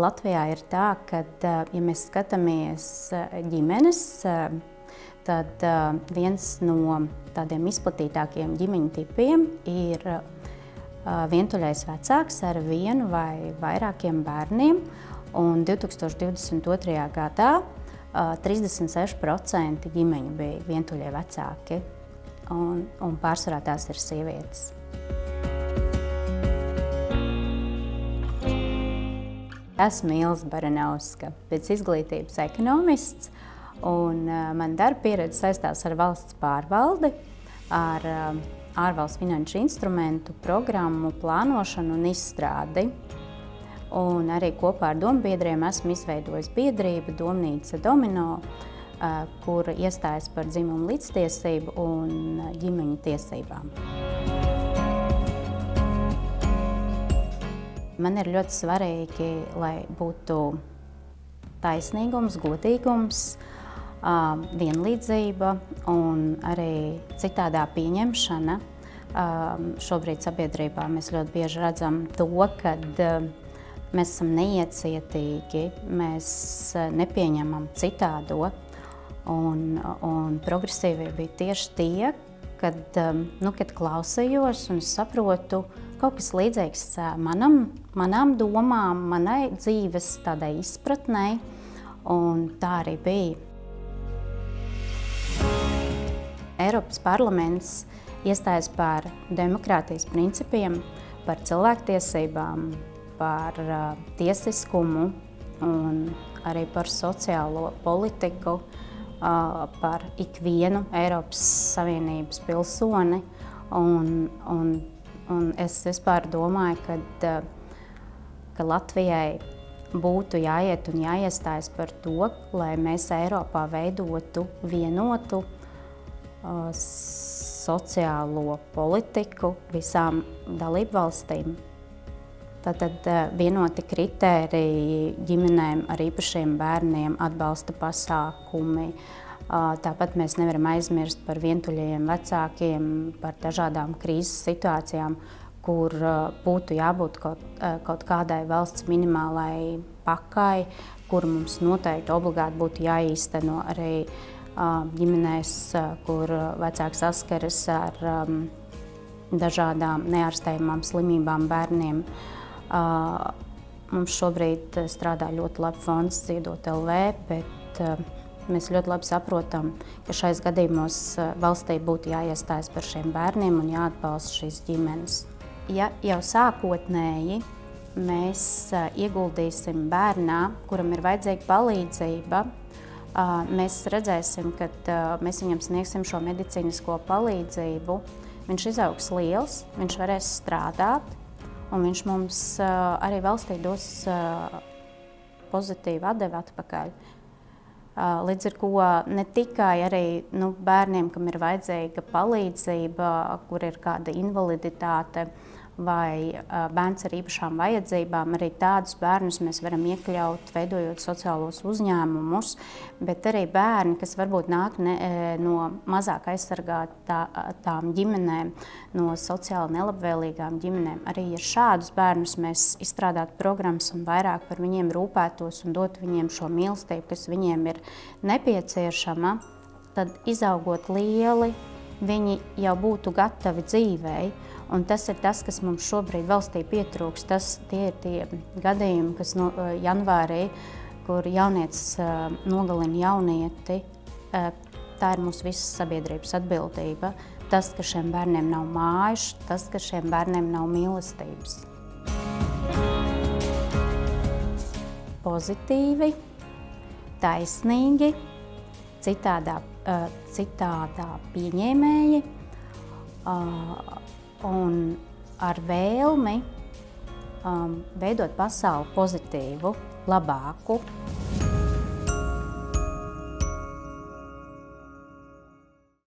Latvijā ir tā, ka, ja mēs skatāmies ģimenes, tad viens no tādiem izplatītākiem ģimeņu tipiem ir vientuļais vecāks ar vienu vai vairākiem bērniem. Un 2022. gadā 36% ģimeņu bija vientuļie vecāki, un pārsvarā tās ir sievietes. Esmu Ilze Baranovska, pēc izglītības ekonomists, un man darba pieredze saistās ar valsts pārvaldi, ar ārvalstu finanšu instrumentu, programmu plānošanu un izstrādi. Un arī kopā ar dombiedriem esmu izveidojis biedrību Domnīca Domino, kur iestājas par dzimumu līdztiesību un ģimeņu tiesībām. Man ir ļoti svarīgi, lai būtu taisnīgums, godīgums, vienlīdzība un arī citādā pieņemšana. Šobrīd sabiedrībā mēs ļoti bieži redzam to, ka mēs esam neiecietīgi, mēs nepieņemam citādo, un progresīvie bija tieši tie, kad klausījos un saprotu kaut kas līdzīgs manām domām, manai dzīves tādai izpratnei, un tā arī bija. Eiropas parlaments iestājas par demokrātijas principiem, par cilvēktiesībām, par tiesiskumu un arī par sociālo politiku, par ikvienu Eiropas Savienības pilsoni. Un es vispār domāju, ka Latvijai būtu jāiet un jāiestājas par to, lai mēs Eiropā veidotu vienotu sociālo politiku visām dalībvalstīm. Tātad vienoti kritēriji ģimenēm ar īpašiem bērniem, atbalsta pasākumi. Tāpat mēs nevaram aizmirst par vientuļajiem vecākiem, par dažādām krīzes situācijām, kur būtu jābūt kaut kādai valsts minimālai pakai, kur mums noteikti obligāti būtu jāīsteno arī ģimenēs, kur vecāki saskaras ar dažādām neārstējamām slimībām bērniem. Mums šobrīd strādā ļoti labi fonds Ziedot LV, bet mēs ļoti labi saprotam, ka šais gadījumos valstī būtu jāiestājas par šiem bērniem un jāatbalsta šīs ģimenes. Ja jau sākotnēji mēs ieguldīsim bērnā, kuram ir vajadzīga palīdzība, mēs redzēsim, ka mēs viņam sniegsim šo medicīnisko palīdzību. Viņš izaugs liels, viņš varēs strādāt, un viņš mums arī valstī dos pozitīvu atdevi atpakaļ. Līdz ar ko ne tikai arī bērniem, kam ir vajadzīga palīdzība, kur ir kāda invaliditāte vai bērns ar īpašām vajadzībām, arī tādus bērnus mēs varam iekļaut, veidojot sociālos uzņēmumus, bet arī bērni, kas varbūt nāk no mazāk aizsargātām ģimenēm, no sociāli nelabvēlīgām ģimenēm. Arī ja šādus bērnus mēs izstrādātu programmas un vairāk par viņiem rūpētos un dotu viņiem šo mīlestību, kas viņiem ir nepieciešama, tad izaugot lieli, viņi jau būtu gatavi dzīvei. Un tas ir tas, kas mums šobrīd valstī pietrūks. Tie ir tie gadījumi, kas janvārī, kur jaunietis nogalina jaunieti. Tā ir mūsu visas sabiedrības atbildība. Tas, ka šiem bērniem nav mājas, tas, ka šiem bērniem nav mīlestības. Pozitīvi, taisnīgi, citādā pieņēmēji, un ar vēlmi veidot pasauli pozitīvu, labāku.